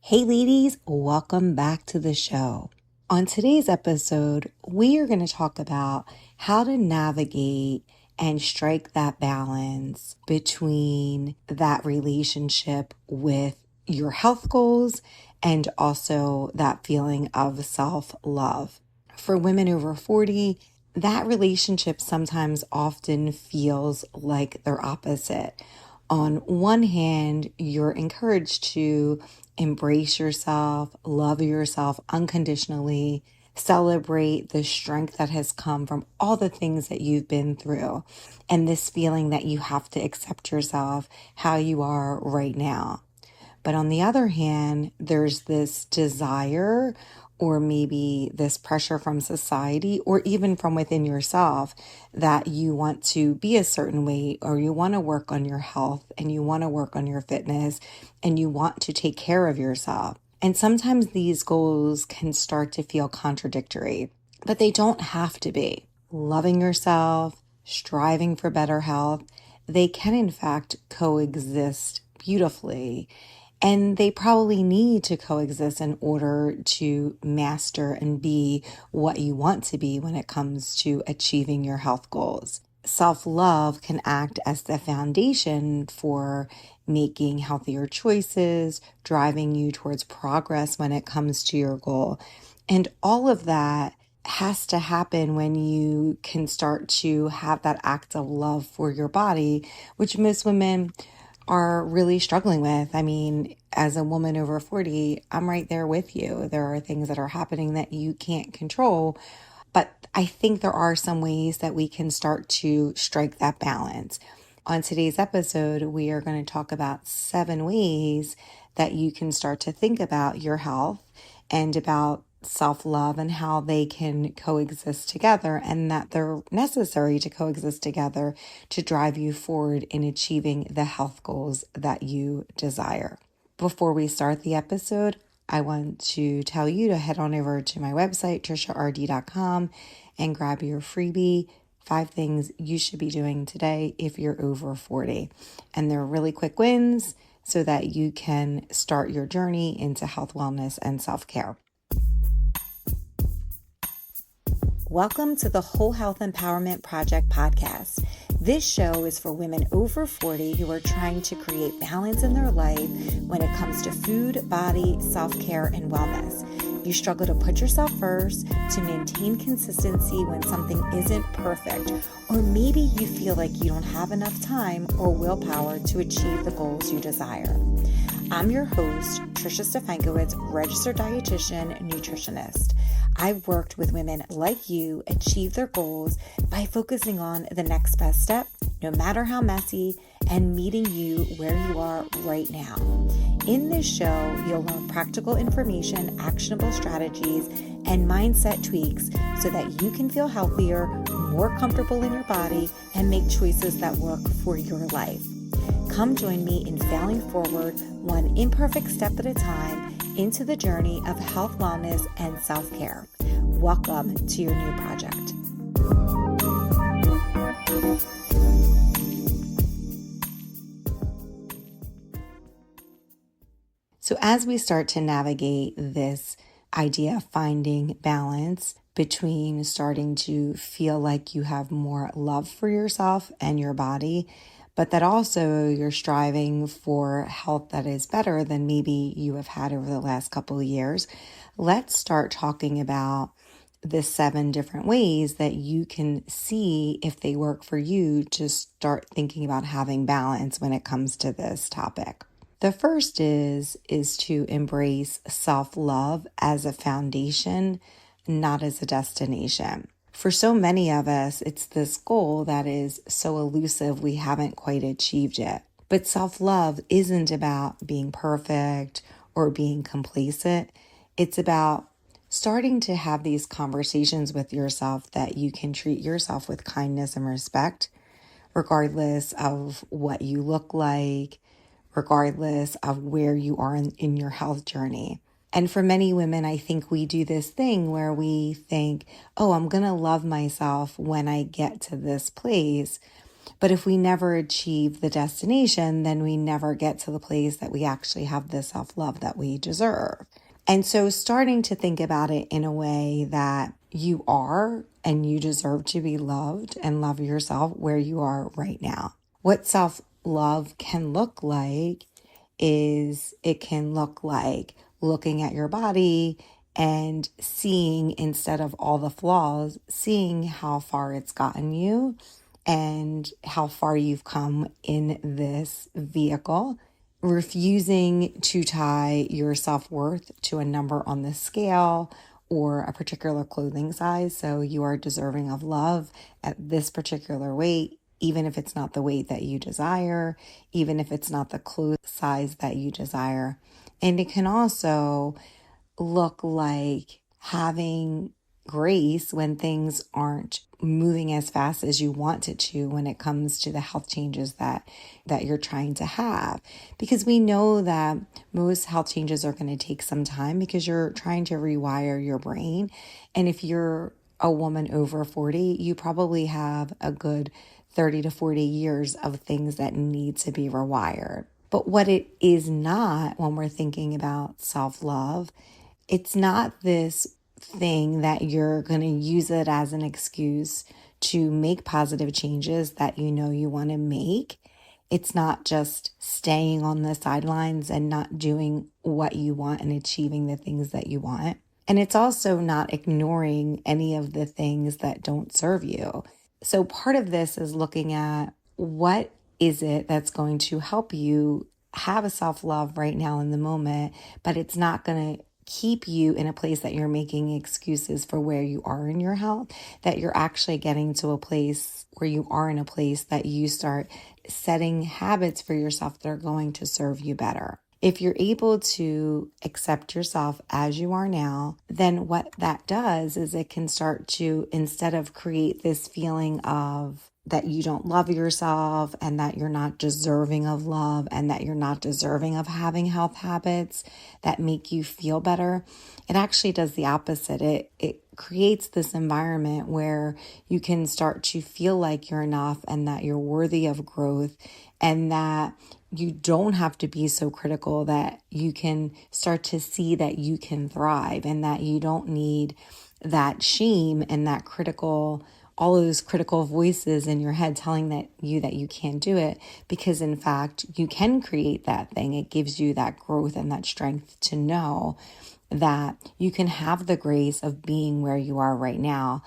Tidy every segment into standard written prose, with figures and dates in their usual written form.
Hey ladies, welcome back to the show. On today's episode, we are going to talk about how to navigate and strike that balance between that relationship with your health goals and also that feeling of self-love. For women over 40, that relationship sometimes often feels like they're opposite. On one hand, you're encouraged to embrace yourself, love yourself unconditionally, celebrate the strength that has come from all the things that you've been through, and this feeling that you have to accept yourself how you are right now. But on the other hand, there's this desire or maybe this pressure from society or even from within yourself that you want to be a certain way, or you want to work on your health and you want to work on your fitness and you want to take care of yourself. And sometimes these goals can start to feel contradictory, but they don't have to be. Loving yourself, striving for better health, they can in fact coexist beautifully. And they probably need to coexist in order to master and be what you want to be when it comes to achieving your health goals. Self-love can act as the foundation for making healthier choices, driving you towards progress when it comes to your goal. And all of that has to happen when you can start to have that act of love for your body, which most women are really struggling with. I mean, as a woman over 40, I'm right there with you. There are things that are happening that you can't control, but I think there are some ways that we can start to strike that balance. On today's episode, we are going to talk about 7 ways that you can start to think about your health and about self-love and how they can coexist together, and that they're necessary to coexist together to drive you forward in achieving the health goals that you desire. Before we start the episode, I want to tell you to head on over to my website, triciard.com, and grab your freebie, 5 things you should be doing today if you're over 40. And they're really quick wins so that you can start your journey into health, wellness, and self-care. Welcome to the Whole Health Empowerment Project podcast. This show is for women over 40 who are trying to create balance in their life when it comes to food, body, self-care, and wellness. You struggle to put yourself first, to maintain consistency when something isn't perfect, or maybe you feel like you don't have enough time or willpower to achieve the goals you desire. I'm your host, Tricia Stefankowitz, registered dietitian, nutritionist. I've worked with women like you achieve their goals by focusing on the next best step, no matter how messy, and meeting you where you are right now. In this show, you'll learn practical information, actionable strategies, and mindset tweaks so that you can feel healthier, more comfortable in your body, and make choices that work for your life. Come join me in failing forward, one imperfect step at a time, into the journey of health, wellness, and self-care. Welcome to your new project. So as we start to navigate this idea of finding balance between starting to feel like you have more love for yourself and your body, but that also you're striving for health that is better than maybe you have had over the last couple of years, let's start talking about the 7 different ways that you can see if they work for you to start thinking about having balance when it comes to this topic. The first is to embrace self-love as a foundation, not as a destination. For so many of us, it's this goal that is so elusive we haven't quite achieved it. But self-love isn't about being perfect or being complacent. It's about starting to have these conversations with yourself that you can treat yourself with kindness and respect, regardless of what you look like, regardless of where you are in your health journey. And for many women, I think we do this thing where we think, oh, I'm going to love myself when I get to this place. But if we never achieve the destination, then we never get to the place that we actually have the self-love that we deserve. And so starting to think about it in a way that you are and you deserve to be loved and love yourself where you are right now. What self-love can look like is it can look like looking at your body and seeing, instead of all the flaws, seeing how far it's gotten you and how far you've come in this vehicle. Refusing to tie your self-worth to a number on the scale or a particular clothing size. So you are deserving of love at this particular weight, even if it's not the weight that you desire, even if it's not the clothes size that you desire. And it can also look like having grace when things aren't moving as fast as you want it to when it comes to the health changes that you're trying to have. Because we know that most health changes are going to take some time because you're trying to rewire your brain. And if you're a woman over 40, you probably have a good 30 to 40 years of things that need to be rewired. But what it is not when we're thinking about self-love, it's not this thing that you're going to use it as an excuse to make positive changes that you know you want to make. It's not just staying on the sidelines and not doing what you want and achieving the things that you want. And it's also not ignoring any of the things that don't serve you. So part of this is looking at what is it that's going to help you have a self-love right now in the moment, but it's not going to keep you in a place that you're making excuses for where you are in your health, that you're actually getting to a place where you are in a place that you start setting habits for yourself that are going to serve you better. If you're able to accept yourself as you are now, then what that does is it can start to, instead of create this feeling of that you don't love yourself and that you're not deserving of love and that you're not deserving of having health habits that make you feel better, it actually does the opposite. It creates this environment where you can start to feel like you're enough and that you're worthy of growth and that you don't have to be so critical, that you can start to see that you can thrive and that you don't need that shame and that all of those critical voices in your head telling that you can't do it, because in fact you can create that thing. It gives you that growth and that strength to know that you can have the grace of being where you are right now,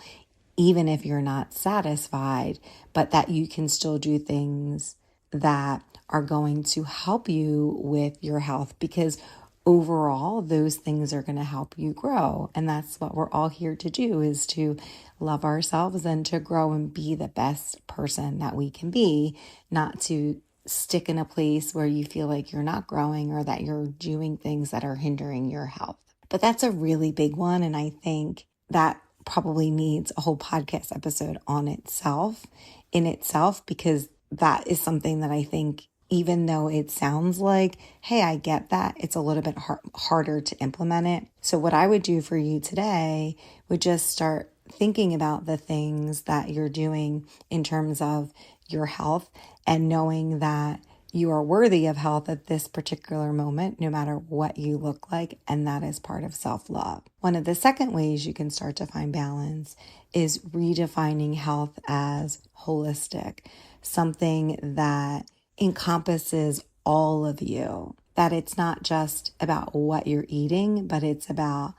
even if you're not satisfied, but that you can still do things that are going to help you with your health, because overall those things are going to help you grow. And that's what we're all here to do, is to love ourselves and to grow and be the best person that we can be, not to stick in a place where you feel like you're not growing or that you're doing things that are hindering your health. But that's a really big one. And I think that probably needs a whole podcast episode in itself, because that is something that I think, even though it sounds like, hey, I get that, it's a little bit harder to implement it. So what I would do for you today would just start thinking about the things that you're doing in terms of your health and knowing that you are worthy of health at this particular moment, no matter what you look like. And that is part of self-love. One of the second ways you can start to find balance is redefining health as holistic, something that encompasses all of you, that it's not just about what you're eating, but it's about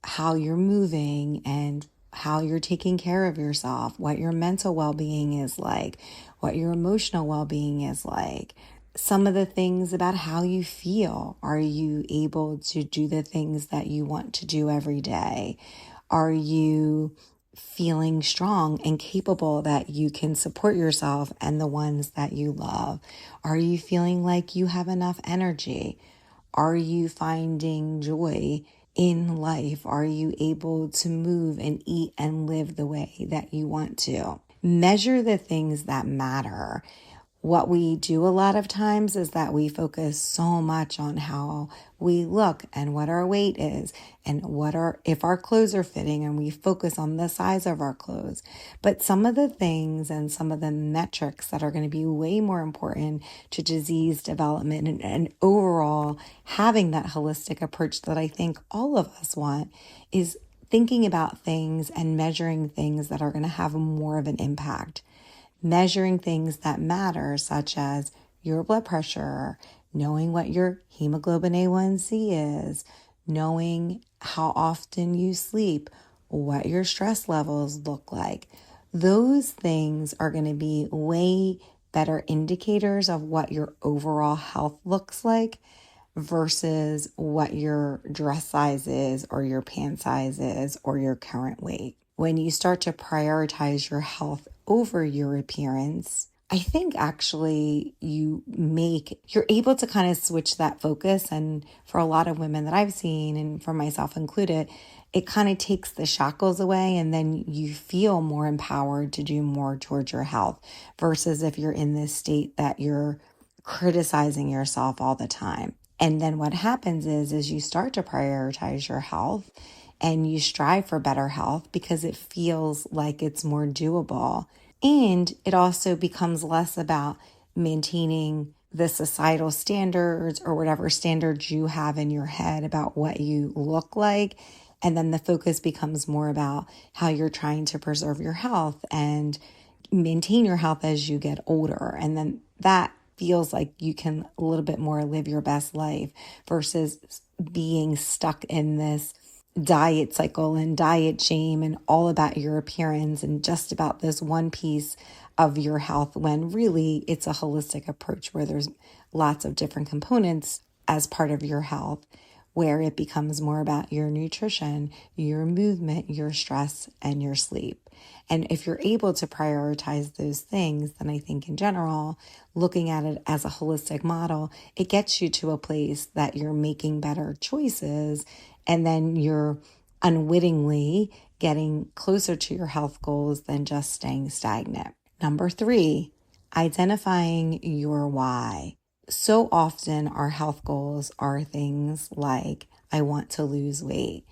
how you're moving and how you're taking care of yourself, what your mental well-being is like, what your emotional well-being is like, some of the things about how you feel. Are you able to do the things that you want to do every day? Are you feeling strong and capable that you can support yourself and the ones that you love? Are you feeling like you have enough energy? Are you finding joy in life? Are you able to move and eat and live the way that you want to? Measure the things that matter. What we do a lot of times is that we focus so much on how we look and what our weight is and if our clothes are fitting, and we focus on the size of our clothes. But some of the things and some of the metrics that are going to be way more important to disease development and overall having that holistic approach that I think all of us want is thinking about things and measuring things that are going to have more of an impact. Measuring things that matter, such as your blood pressure, knowing what your hemoglobin A1C is, knowing how often you sleep, what your stress levels look like. Those things are going to be way better indicators of what your overall health looks like versus what your dress size is or your pant size is or your current weight. When you start to prioritize your health over your appearance, I think actually you're able to kind of switch that focus. And for a lot of women that I've seen, and for myself included, it kind of takes the shackles away, and then you feel more empowered to do more towards your health versus if you're in this state that you're criticizing yourself all the time. And then what happens is you start to prioritize your health and you strive for better health because it feels like it's more doable. And it also becomes less about maintaining the societal standards or whatever standards you have in your head about what you look like. And then the focus becomes more about how you're trying to preserve your health and maintain your health as you get older. And then that feels like you can a little bit more live your best life versus being stuck in this diet cycle and diet shame and all about your appearance and just about this one piece of your health, when really it's a holistic approach where there's lots of different components as part of your health, where it becomes more about your nutrition, your movement, your stress, and your sleep. And if you're able to prioritize those things, then I think in general, looking at it as a holistic model, it gets you to a place that you're making better choices, and then you're unwittingly getting closer to your health goals than just staying stagnant. Number 3, identifying your why. So often our health goals are things like, I want to lose weight.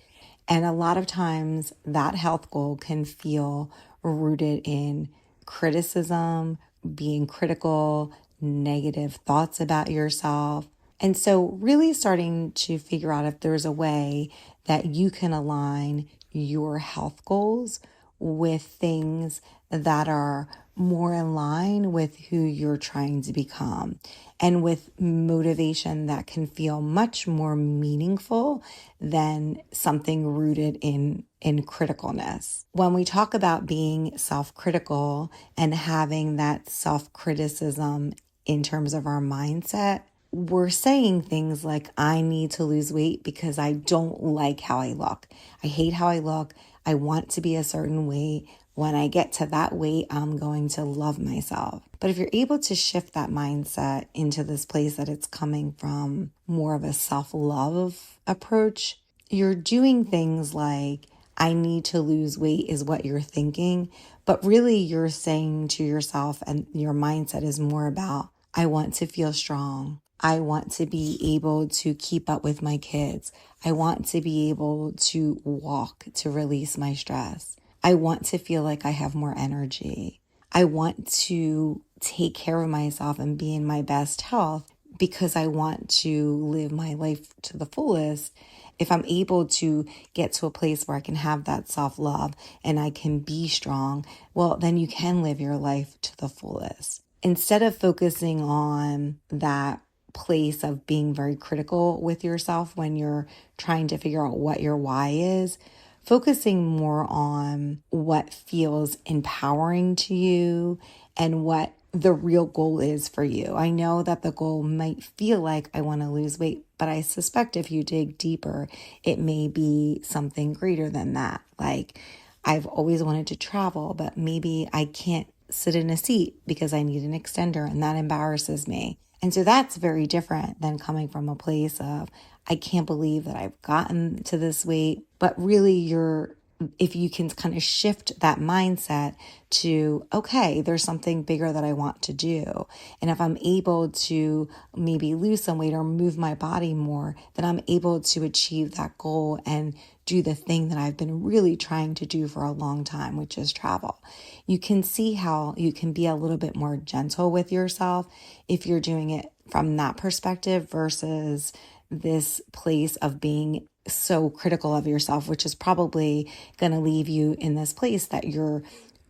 And a lot of times that health goal can feel rooted in criticism, being critical, negative thoughts about yourself. And so really starting to figure out if there's a way that you can align your health goals with things that are more in line with who you're trying to become, and with motivation that can feel much more meaningful than something rooted in criticalness. When we talk about being self-critical and having that self-criticism in terms of our mindset, we're saying things like, I need to lose weight because I don't like how I look. I hate how I look. I want to be a certain weight. When I get to that weight, I'm going to love myself. But if you're able to shift that mindset into this place that it's coming from more of a self-love approach, you're doing things like, I need to lose weight is what you're thinking, but really you're saying to yourself, and your mindset is more about, I want to feel strong. I want to be able to keep up with my kids. I want to be able to walk to release my stress. I want to feel like I have more energy. I want to take care of myself and be in my best health because I want to live my life to the fullest. If I'm able to get to a place where I can have that self-love and I can be strong, well, then you can live your life to the fullest. Instead of focusing on that place of being very critical with yourself when you're trying to figure out what your why is, focusing more on what feels empowering to you and what the real goal is for you. I know that the goal might feel like, I want to lose weight, but I suspect if you dig deeper, it may be something greater than that. Like, I've always wanted to travel, but maybe I can't sit in a seat because I need an extender and that embarrasses me. And so that's very different than coming from a place of, I can't believe that I've gotten to this weight, but really you're if you can kind of shift that mindset to, okay, there's something bigger that I want to do. And if I'm able to maybe lose some weight or move my body more, then I'm able to achieve that goal and do the thing that I've been really trying to do for a long time, which is travel. You can see how you can be a little bit more gentle with yourself if you're doing it from that perspective versus this place of being so critical of yourself, which is probably going to leave you in this place that you're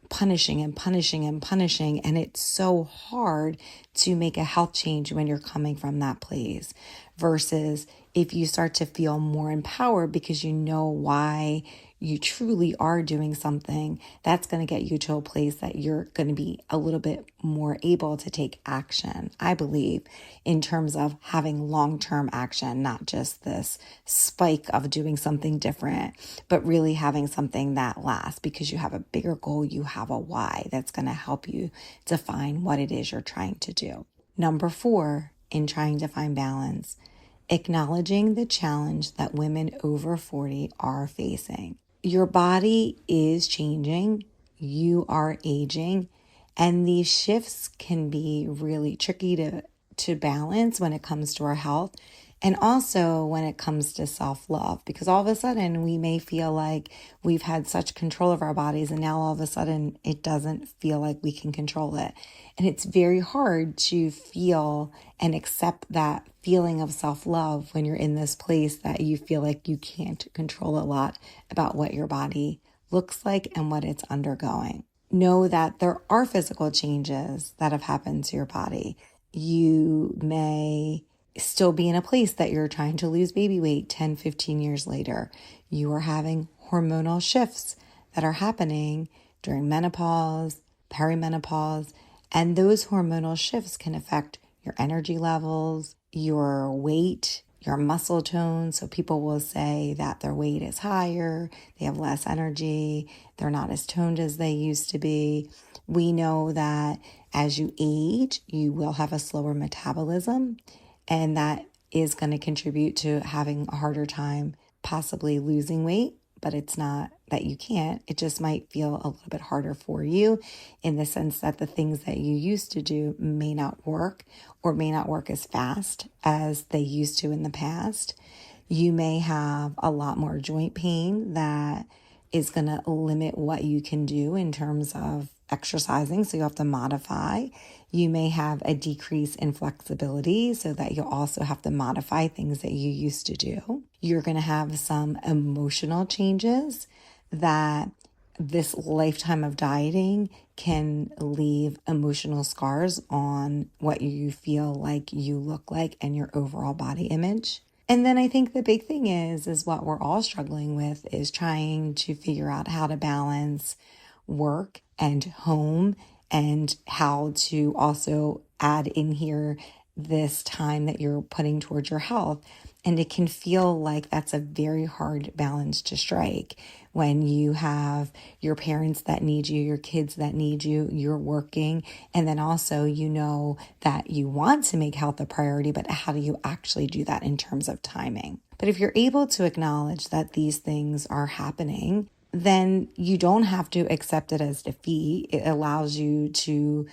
punishing and punishing and punishing. And it's so hard to make a health change when you're coming from that place versus if you start to feel more empowered because you know why you truly are doing something, that's going to get you to a place that you're going to be a little bit more able to take action, I believe, in terms of having long-term action, not just this spike of doing something different, but really having something that lasts because you have a bigger goal, you have a why that's going to help you define what it is you're trying to do. Number 4, in trying to find balance, acknowledging the challenge that women over 40 are facing. Your body is changing, you are aging, and these shifts can be really tricky to balance when it comes to our health and also when it comes to self-love, because all of a sudden we may feel like we've had such control of our bodies and now all of a sudden it doesn't feel like we can control it. And it's very hard to feel and accept that feeling of self-love when you're in this place that you feel like you can't control a lot about what your body looks like and what it's undergoing. Know that there are physical changes that have happened to your body. You may still be in a place that you're trying to lose baby weight 10, 15 years later. You are having hormonal shifts that are happening during menopause, perimenopause, and those hormonal shifts can affect your energy levels, your weight, your muscle tone. So people will say that their weight is higher, they have less energy, they're not as toned as they used to be. We know that as you age, you will have a slower metabolism, and that is going to contribute to having a harder time possibly losing weight. But it's not that you can't. It just might feel a little bit harder for you in the sense that the things that you used to do may not work or may not work as fast as they used to in the past. You may have a lot more joint pain that is going to limit what you can do in terms of exercising, so you have to modify. You may have a decrease in flexibility so that you'll also have to modify things that you used to do. You're going to have some emotional changes that this lifetime of dieting can leave emotional scars on what you feel like you look like and your overall body image. And then I think the big thing is what we're all struggling with is trying to figure out how to balance work and home and how to also add in here this time that you're putting towards your health. And it can feel like that's a very hard balance to strike when you have your parents that need you, your kids that need you, you're working, and then also you know that you want to make health a priority, but how do you actually do that in terms of timing? But if you're able to acknowledge that these things are happening, then you don't have to accept it as defeat. It allows you to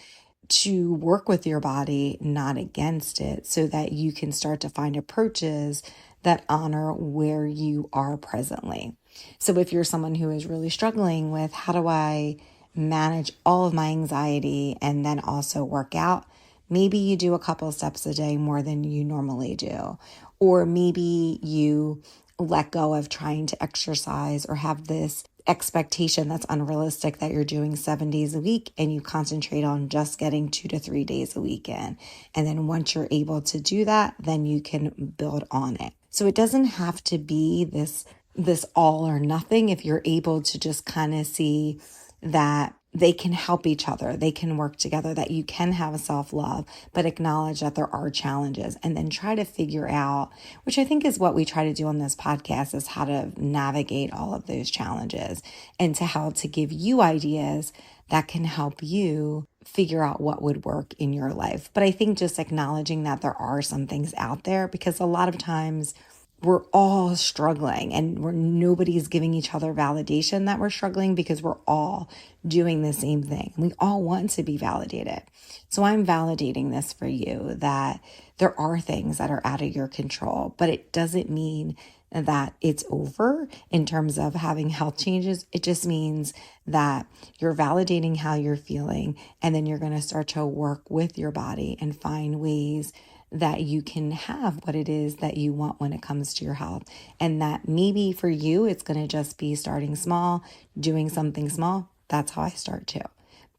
work with your body, not against it, so that you can start to find approaches that honor where you are presently. So if you're someone who is really struggling with how do I manage all of my anxiety and then also work out, maybe you do a couple steps a day more than you normally do. Or maybe you let go of trying to exercise or have this expectation that's unrealistic that you're doing 7 days a week and you concentrate on just getting 2 to 3 days a week in. And then once you're able to do that, then you can build on it. So it doesn't have to be this all or nothing if you're able to just kind of see that they can help each other, they can work together, that you can have a self-love, but acknowledge that there are challenges and then try to figure out, which I think is what we try to do on this podcast, is how to navigate all of those challenges and to how to give you ideas that can help you figure out what would work in your life. But I think just acknowledging that there are some things out there, because a lot of times we're all struggling, and nobody's giving each other validation that we're struggling, because we're all doing the same thing. We all want to be validated. So I'm validating this for you, that there are things that are out of your control, but it doesn't mean that it's over in terms of having health changes. It just means that you're validating how you're feeling, and then you're going to start to work with your body and find ways that you can have what it is that you want when it comes to your health. And that maybe for you, it's going to just be starting small, doing something small. That's how I start too.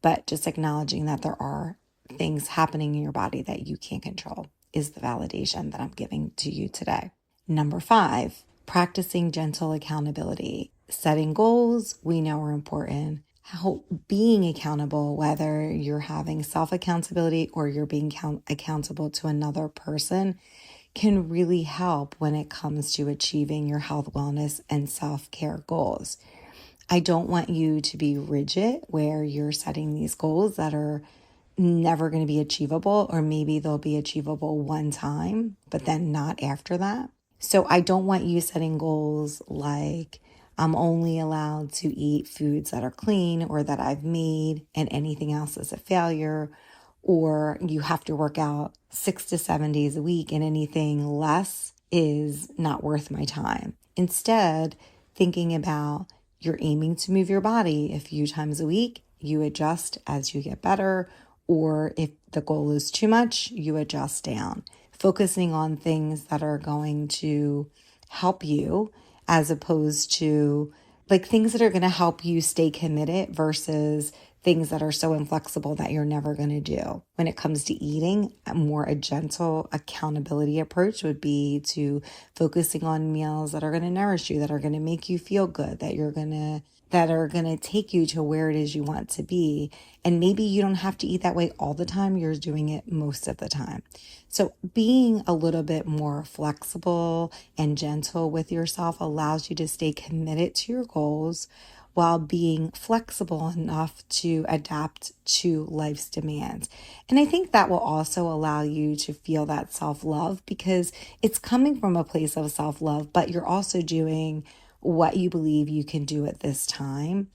But just acknowledging that there are things happening in your body that you can't control is the validation that I'm giving to you today. Number 5, practicing gentle accountability. Setting goals we know are important. How being accountable, whether you're having self-accountability or you're being accountable to another person, can really help when it comes to achieving your health, wellness, and self-care goals. I don't want you to be rigid where you're setting these goals that are never going to be achievable, or maybe they'll be achievable one time, but then not after that. So I don't want you setting goals like, I'm only allowed to eat foods that are clean or that I've made, and anything else is a failure. Or you have to work out 6 to 7 days a week, and anything less is not worth my time. Instead, thinking about you're aiming to move your body a few times a week, you adjust as you get better. Or if the goal is too much, you adjust down. Focusing on things that are going to help you, as opposed to like things that are going to help you stay committed versus things that are so inflexible that you're never going to do. When it comes to eating, a gentle accountability approach would be to focusing on meals that are going to nourish you, that are going to make you feel good, that are going to take you to where it is you want to be. And maybe you don't have to eat that way all the time. You're doing it most of the time. So being a little bit more flexible and gentle with yourself allows you to stay committed to your goals while being flexible enough to adapt to life's demands. And I think that will also allow you to feel that self-love, because it's coming from a place of self-love, but you're also doing what you believe you can do at this time.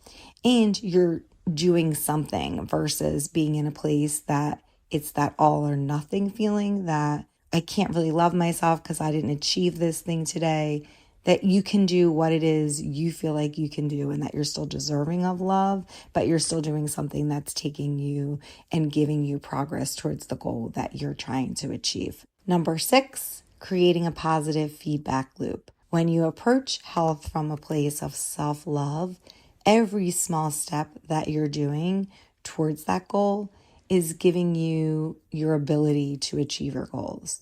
And you're doing something versus being in a place that it's that all or nothing feeling, that I can't really love myself because I didn't achieve this thing today. That you can do what it is you feel like you can do, and that you're still deserving of love, but you're still doing something that's taking you and giving you progress towards the goal that you're trying to achieve. Number 6, creating a positive feedback loop. When you approach health from a place of self-love, every small step that you're doing towards that goal is giving you your ability to achieve your goals.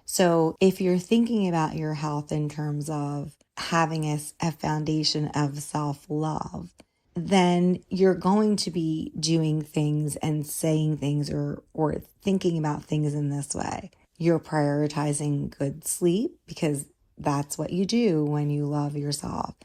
So if you're thinking about your health in terms of having a foundation of self-love, then you're going to be doing things and saying things or thinking about things in this way. You're prioritizing good sleep, because that's what you do when you love yourself.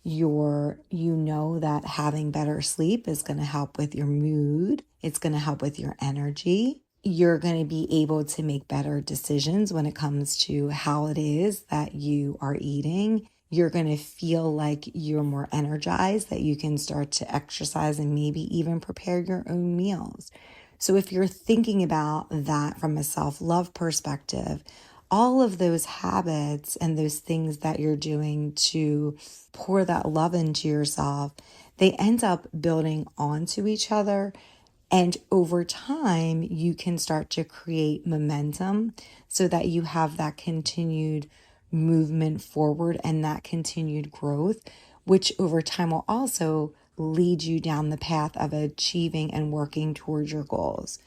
You know that having better sleep is going to help with your mood. It's going to help with your energy. You're going to be able to make better decisions when it comes to how it is that you are eating. You're going to feel like you're more energized, that you can start to exercise and maybe even prepare your own meals. So if you're thinking about that from a self-love perspective, all of those habits and those things that you're doing to pour that love into yourself, they end up building onto each other. And over time, you can start to create momentum so that you have that continued movement forward and that continued growth, which over time will also lead you down the path of achieving and working towards your goals.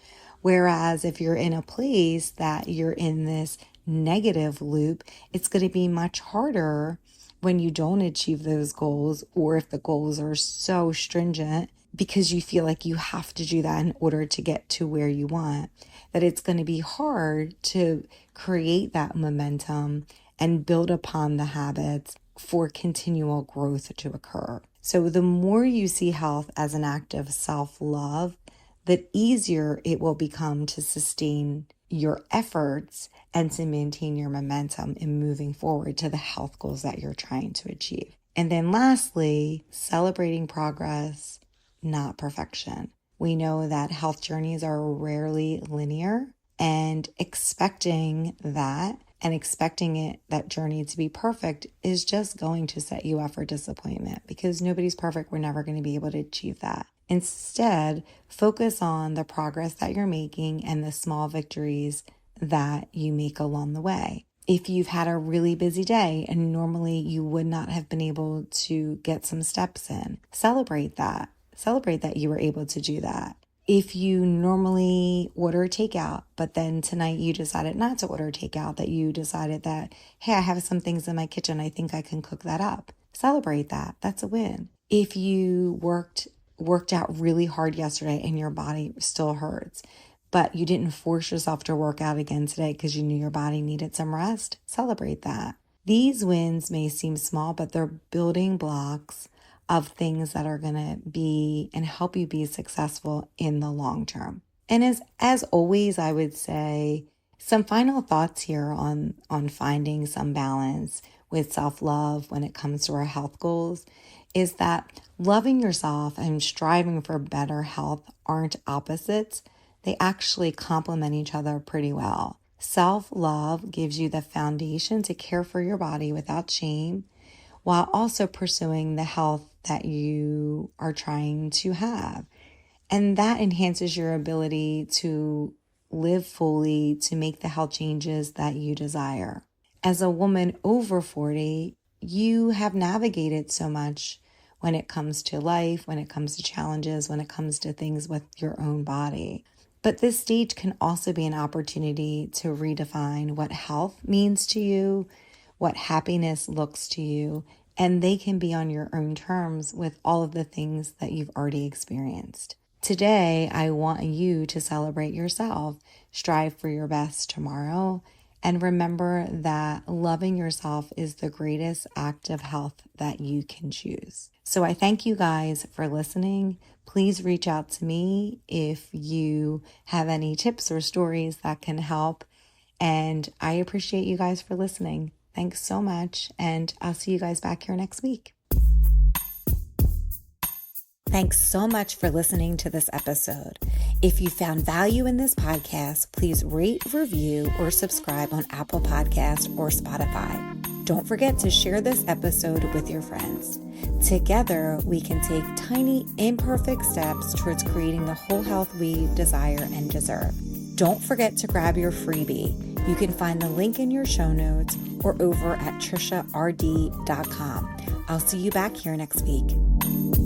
Whereas if you're in a place that you're in this negative loop, it's going to be much harder when you don't achieve those goals, or if the goals are so stringent because you feel like you have to do that in order to get to where you want, that it's going to be hard to create that momentum and build upon the habits for continual growth to occur. So the more you see health as an act of self-love, the easier it will become to sustain your efforts and to maintain your momentum in moving forward to the health goals that you're trying to achieve. And then lastly, celebrating progress, not perfection. We know that health journeys are rarely linear, and expecting that and expecting that journey to be perfect is just going to set you up for disappointment, because nobody's perfect. We're never going to be able to achieve that. Instead, focus on the progress that you're making and the small victories that you make along the way. If you've had a really busy day and normally you would not have been able to get some steps in, celebrate that. Celebrate that you were able to do that. If you normally order takeout, but then tonight you decided not to order takeout, that you decided that, hey, I have some things in my kitchen, I think I can cook that up. Celebrate that. That's a win. If you worked out really hard yesterday and your body still hurts, but you didn't force yourself to work out again today because you knew your body needed some rest, celebrate that. These wins may seem small, but they're building blocks of things that are going to be and help you be successful in the long term. And as always, I would say some final thoughts here on finding some balance with self-love when it comes to our health goals is that loving yourself and striving for better health aren't opposites. They actually complement each other pretty well. Self-love gives you the foundation to care for your body without shame, while also pursuing the health that you are trying to have. And that enhances your ability to live fully, to make the health changes that you desire. As a woman over 40, you have navigated so much when it comes to life, when it comes to challenges, when it comes to things with your own body. But this stage can also be an opportunity to redefine what health means to you, what happiness looks to you, and they can be on your own terms with all of the things that you've already experienced. Today, I want you to celebrate yourself, strive for your best tomorrow, and remember that loving yourself is the greatest act of health that you can choose. So I thank you guys for listening. Please reach out to me if you have any tips or stories that can help. And I appreciate you guys for listening. Thanks so much, and I'll see you guys back here next week. Thanks so much for listening to this episode. If you found value in this podcast, please rate, review, or subscribe on Apple Podcasts or Spotify. Don't forget to share this episode with your friends. Together, we can take tiny, imperfect steps towards creating the whole health we desire and deserve. Don't forget to grab your freebie. You can find the link in your show notes or over at triciard.com. I'll see you back here next week.